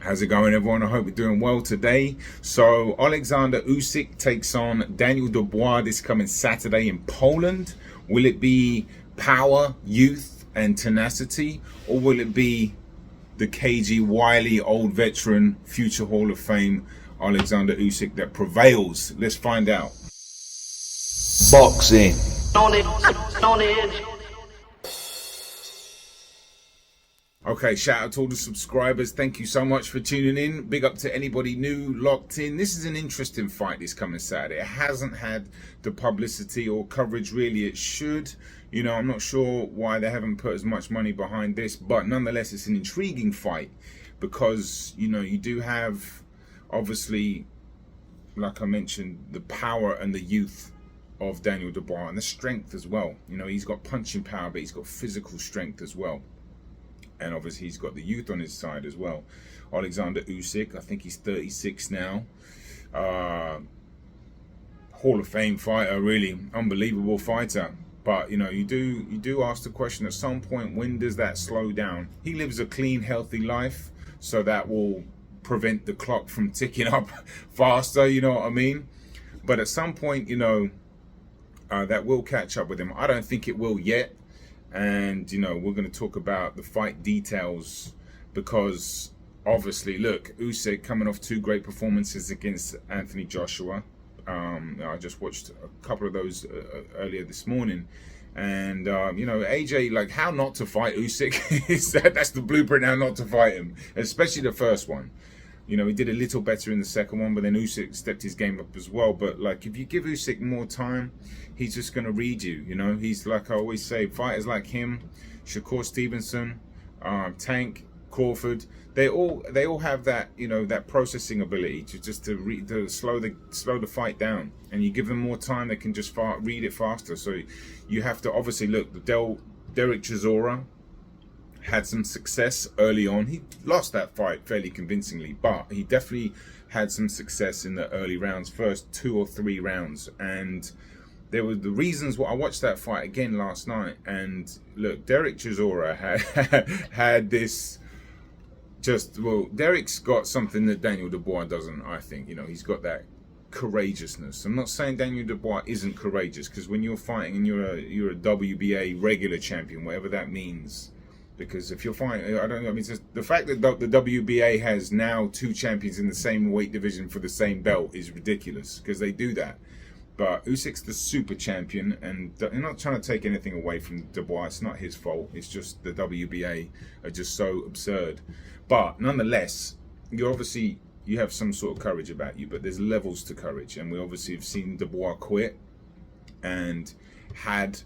How's it going, everyone? I hope you're doing well today. So, Oleksandr Usyk takes on Daniel Dubois this coming Saturday in Poland. Will it be power, youth, and tenacity, or will it be the cagey, wily, old veteran, future Hall of Fame Oleksandr Usyk that prevails? Let's find out. Boxing. Okay, shout out to all the subscribers. Thank you so much for tuning in. Big up to anybody new, locked in. This is an interesting fight this coming Saturday. It hasn't had the publicity or coverage really it should. You know, I'm not sure why they haven't put as much money behind this, but nonetheless, it's an intriguing fight because, you know, you do have, obviously, like I mentioned, the power and the youth of Daniel Dubois and the strength as well. You know, he's got punching power, but he's got physical strength as well. And obviously he's got the youth on his side as well. Oleksandr Usyk, I think he's 36 now. Hall of Fame fighter, really unbelievable fighter. But you know, you do ask the question at some point, when does that slow down? He lives a clean, healthy life, so that will prevent the clock from ticking up faster. You know what I mean? But at some point, you know, that will catch up with him. I don't think it will yet. And, you know, we're going to talk about the fight details because, obviously, look, Usyk coming off 2 great performances against Anthony Joshua. I just watched a couple of those earlier this morning. And, you know, AJ, like, how not to fight Usyk? That's the blueprint how not to fight him, especially the first one. You know, he did a little better in the second one, but then Usyk stepped his game up as well. But, like, if you give Usyk more time, he's just going to read you, you know. He's, like I always say, fighters like him, Shakur Stevenson, Tank, Crawford, they all have that, you know, that processing ability to slow the fight down. And you give them more time, they can just read it faster. So you have to, obviously, look, Derek Chisora had some success early on. He lost that fight fairly convincingly, but he definitely had some success in the early rounds, first 2 or 3 rounds. And there were the reasons why I watched that fight again last night. And look, Derek Chisora had this Derek's got something that Daniel Dubois doesn't, I think. You know, he's got that courageousness. I'm not saying Daniel Dubois isn't courageous, because when you're fighting and you're a WBA regular champion, whatever that means. Because if you're fighting, I don't know, I mean, it's just the fact that the WBA has now 2 champions in the same weight division for the same belt is ridiculous, because they do that. But Usyk's the super champion, and I'm not trying to take anything away from Dubois. It's not his fault. It's just the WBA are just so absurd. But nonetheless, you have some sort of courage about you, but there's levels to courage. And we obviously have seen Dubois quit and had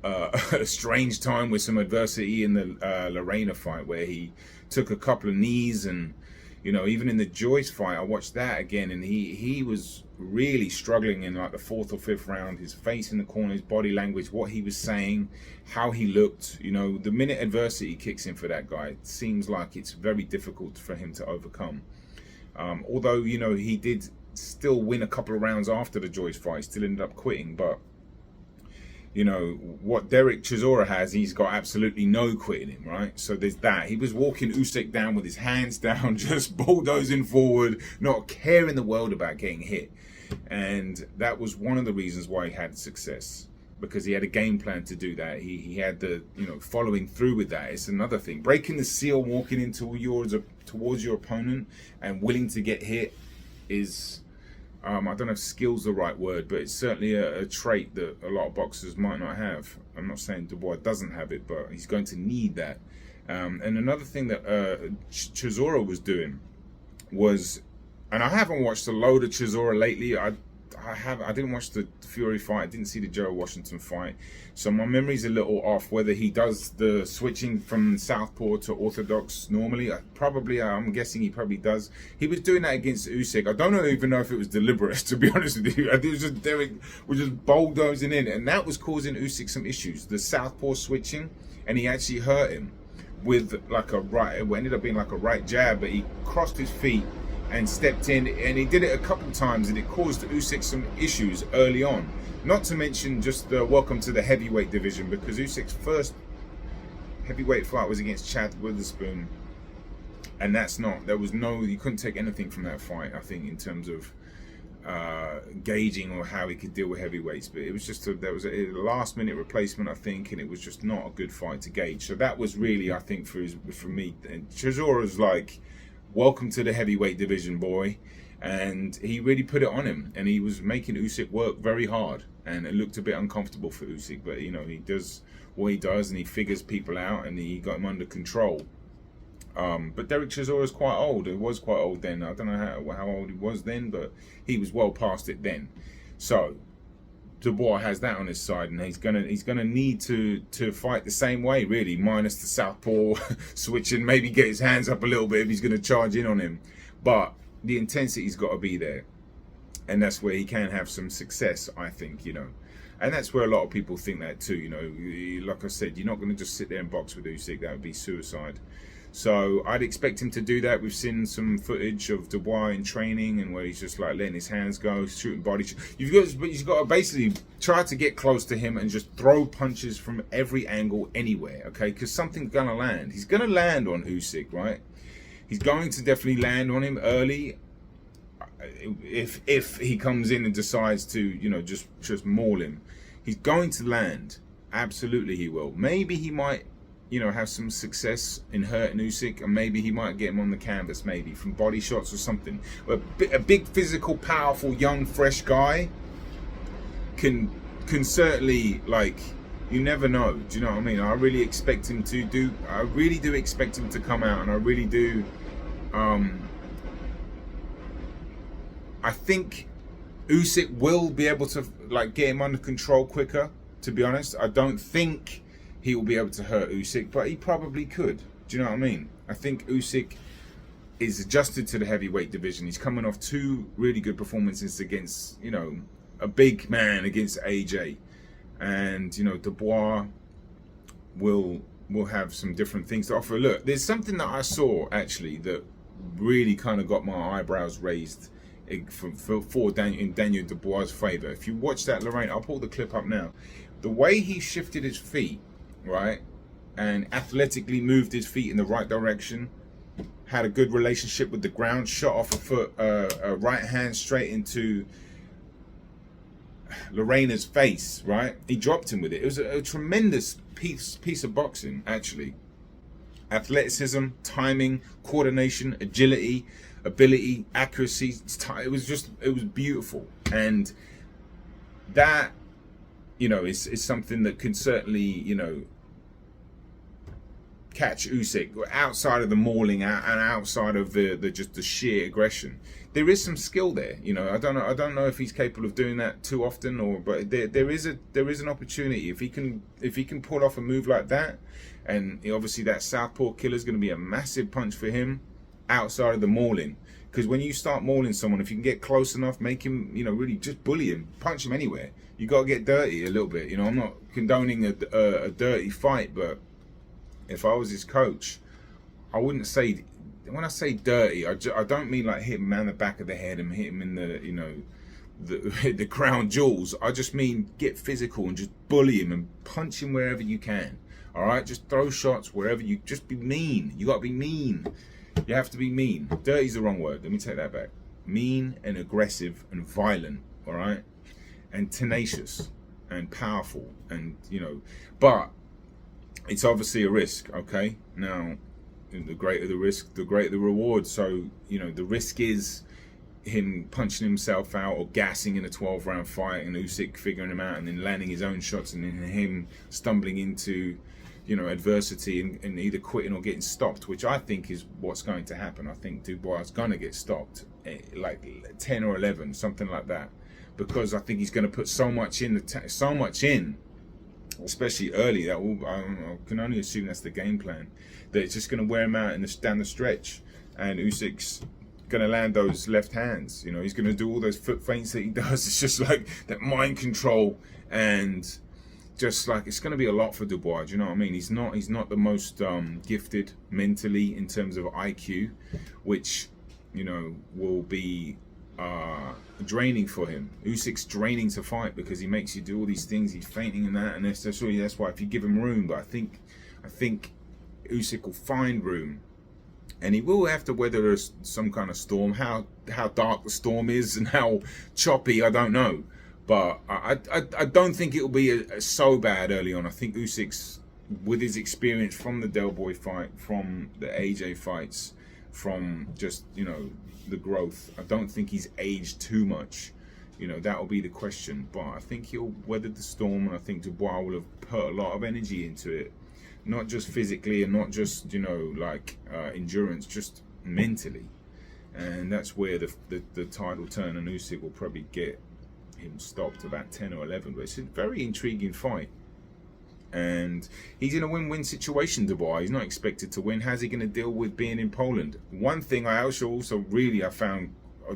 a strange time with some adversity in the Lorena fight, where he took a couple of knees. And you know, even in the Joyce fight, I watched that again, and he was really struggling in like the 4th or 5th round. His face in the corner, his body language, what he was saying, how he looked. You know, the minute adversity kicks in for that guy, it seems like it's very difficult for him to overcome. Although, you know, he did still win a couple of rounds after the Joyce fight, still ended up quitting. But you know, what Derek Chisora has, he's got absolutely no quitting him, right? So there's that. He was walking Usyk down with his hands down, just bulldozing forward, not caring in the world about getting hit. And that was one of the reasons why he had success, because he had a game plan to do that. He had the, you know, following through with that. It's another thing. Breaking the seal, walking into towards your opponent and willing to get hit is... I don't know if skill's the right word, but it's certainly a trait that a lot of boxers might not have. I'm not saying Dubois doesn't have it, but he's going to need that. And another thing that Chisora was doing was, and I haven't watched a load of Chisora lately. I didn't watch the Fury fight. I didn't see the Joe Washington fight. So my memory's a little off whether he does the switching from southpaw to orthodox normally. I'm guessing he probably does. He was doing that against Usyk. I don't even know if it was deliberate, to be honest with you. It was just Derek was just bulldozing in, and that was causing Usyk some issues. The southpaw switching, and he actually hurt him with like a right. It ended up being like a right jab, but he crossed his feet and stepped in, and he did it a couple of times, and it caused Usyk some issues early on. Not to mention just the welcome to the heavyweight division, because Usyk's first heavyweight fight was against Chad Witherspoon And there was you couldn't take anything from that fight, I think, in terms of gauging or how he could deal with heavyweights. But it was just there was a last minute replacement, I think, and it was just not a good fight to gauge. So that was really, I think, for me. And Chisora's like, welcome to the heavyweight division, boy. And he really put it on him, and he was making Usyk work very hard, and it looked a bit uncomfortable for Usyk. But you know, he does what he does, and he figures people out, and he got him under control. But Derek Chisora is quite old. He was quite old then. I don't know how old he was then, but he was well past it then. So Dubois has that on his side, and he's gonna need to fight the same way, really, minus the southpaw switching, maybe get his hands up a little bit if he's gonna charge in on him. But the intensity's got to be there, and that's where he can have some success, I think, you know. And that's where a lot of people think that too, you know. Like I said, you're not going to just sit there and box with Usyk. That would be suicide. So I'd expect him to do that. We've seen some footage of Dubois in training, and where he's just like letting his hands go, shooting body. You've got to basically try to get close to him and just throw punches from every angle, anywhere, okay? Because something's going to land. He's going to land on Usyk, right? He's going to definitely land on him early, if he comes in and decides to, you know, just maul him. He's going to land. Absolutely he will. Maybe he might, you know, have some success in hurting Usyk, and maybe he might get him on the canvas, maybe from body shots or something. But a big, physical, powerful, young, fresh guy can certainly, like, you never know. Do you know what I mean? I really expect him to I really do expect him to come out, and I really do. I think Usyk will be able to, like, get him under control quicker, to be honest. I don't think he will be able to hurt Usyk, but he probably could. Do you know what I mean? I think Usyk is adjusted to the heavyweight division. He's coming off 2 really good performances against, you know, a big man against AJ. And, you know, Dubois will have some different things to offer. Look, there's something that I saw, actually, that really kind of got my eyebrows raised in Daniel Dubois' favour. If you watch that, Lorraine, I'll pull the clip up now. The way he shifted his feet, right, and athletically moved his feet in the right direction, had a good relationship with the ground, shot off a foot, a right hand straight into Lorena's face, right? He dropped him with it. It was a tremendous piece of boxing, actually. Athleticism, timing, coordination, agility, ability, accuracy. It was beautiful. And that, you know, is something that can certainly, you know, catch Usyk outside of the mauling and outside of the sheer aggression. There is some skill there, you know. I don't know if he's capable of doing that too often, but there is an opportunity if he can pull off a move like that. And obviously that southpaw killer is going to be a massive punch for him outside of the mauling. Because when you start mauling someone, if you can get close enough, make him, you know, really just bully him, punch him anywhere. You got to get dirty a little bit. You know, I'm not condoning a dirty fight, but if I was his coach, I wouldn't say, when I say dirty, I don't mean like hit him around the back of the head and hit him in the, you know, the crown jewels. I just mean get physical and just bully him and punch him wherever you can. All right, just throw shots wherever you. Just be mean. You got to be mean. You have to be mean. Dirty's the wrong word. Let me take that back. Mean and aggressive and violent. All right, and tenacious and powerful, and you know, but it's obviously a risk. Okay, now the greater the risk, the greater the reward. So you know, the risk is him punching himself out or gassing in a 12-round fight, and Usyk figuring him out and then landing his own shots, and then him stumbling into, you know, adversity and either quitting or getting stopped, which I think is what's going to happen. I think Dubois is going to get stopped, like 10 or 11, something like that, because I think he's going to put so much in, especially early. That I can only assume that's the game plan. That it's just going to wear him out down the stretch, and Usyk's going to land those left hands. You know, he's going to do all those foot feints that he does. It's just like that mind control, and just like it's going to be a lot for Dubois. Do you know what I mean? He's not the most gifted mentally in terms of IQ, which, you know, will be draining for him. Usyk's draining to fight because he makes you do all these things. He's feinting and that, and that's why if you give him room. But I think Usyk will find room and he will have to weather some kind of storm. How dark the storm is and how choppy, I don't know. But I don't think it'll be so bad early on. I think Usyk's, with his experience from the Del Boy fight, from the AJ fights, from just, you know, the growth, I don't think he's aged too much. You know, that'll be the question. But I think he'll weather the storm, and I think Dubois will have put a lot of energy into it. Not just physically and not just, you know, like endurance, just mentally. And that's where the tide will turn, and Usyk will probably get him stopped about 10 or 11. But it's a very intriguing fight. And he's in a win-win situation, Dubois. He's not expected to win. How's he going to deal with being in Poland? One thing I also really I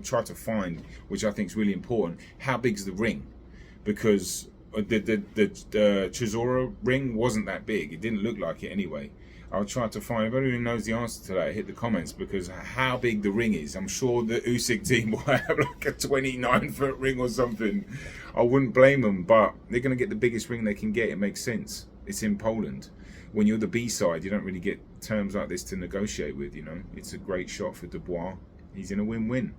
tried to find, which I think is really important, how big's the ring? Because the Chisora ring wasn't that big. It didn't look like it anyway. I'll try to find, if anyone knows the answer to that, hit the comments, because how big the ring is. I'm sure the Usyk team will have like a 29-foot ring or something. I wouldn't blame them, but they're going to get the biggest ring they can get. It makes sense. It's in Poland. When you're the B-side, you don't really get terms like this to negotiate with, you know. It's a great shot for Dubois. He's in a win-win.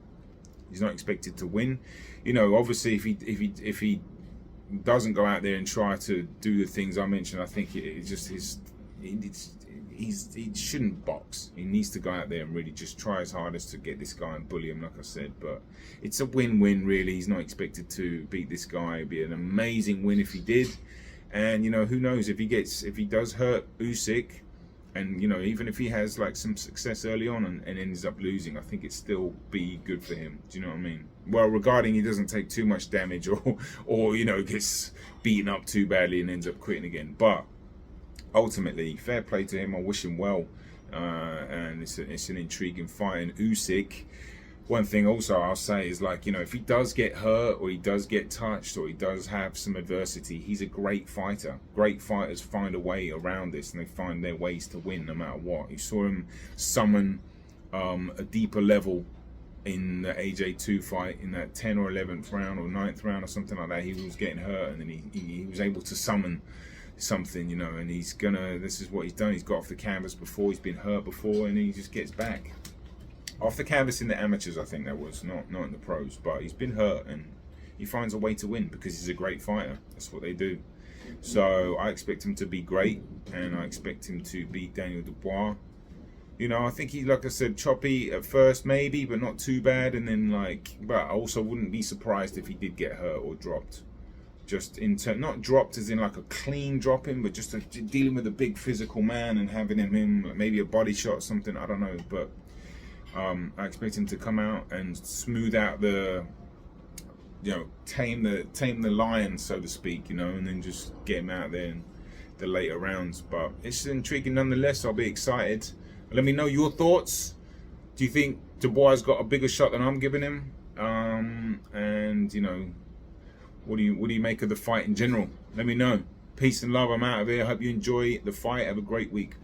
He's not expected to win. You know, obviously, if he doesn't go out there and try to do the things I mentioned, I think it's just he shouldn't box. He needs to go out there and really just try his hardest to get this guy and bully him, like I said. But it's a win-win, really. He's not expected to beat this guy. It'd be an amazing win if he did. And, you know, who knows, if he does hurt Usyk, and, you know, even if he has like some success early on and ends up losing, I think it'd still be good for him. Do you know what I mean? Well, regarding he doesn't take too much damage or you know, gets beaten up too badly and ends up quitting again. But ultimately, fair play to him. I wish him well, and it's an intriguing fight. And Usyk, one thing also I'll say is, like, you know, if he does get hurt or he does get touched or he does have some adversity, he's a great fighter. Great fighters find a way around this, and they find their ways to win no matter what. You saw him summon a deeper level in the AJ2 fight in that 10th or 11th round or 9th round or something like that. He was getting hurt, and then he was able to summon something, you know, and this is what he's done. He's got off the canvas before, he's been hurt before, and he just gets back off the canvas in the amateurs. I think that was not in the pros, but he's been hurt and he finds a way to win because he's a great fighter. That's what they do. So I expect him to be great, and I expect him to beat Daniel Dubois. You know, I think he, like I said, choppy at first maybe, but not too bad, and then but I also wouldn't be surprised if he did get hurt or dropped. Just not dropped as in like a clean dropping, but just dealing with a big physical man and having him maybe a body shot or something. I don't know, but I expect him to come out and smooth out the, you know, tame the lion, so to speak, you know, and then just get him out there in the later rounds. But it's intriguing nonetheless. I'll be excited. Let me know your thoughts. Do you think Dubois got a bigger shot than I'm giving him? And, you know, what do you make of the fight in general? Let me know. Peace and love. I'm out of here. I hope you enjoy the fight. Have a great week.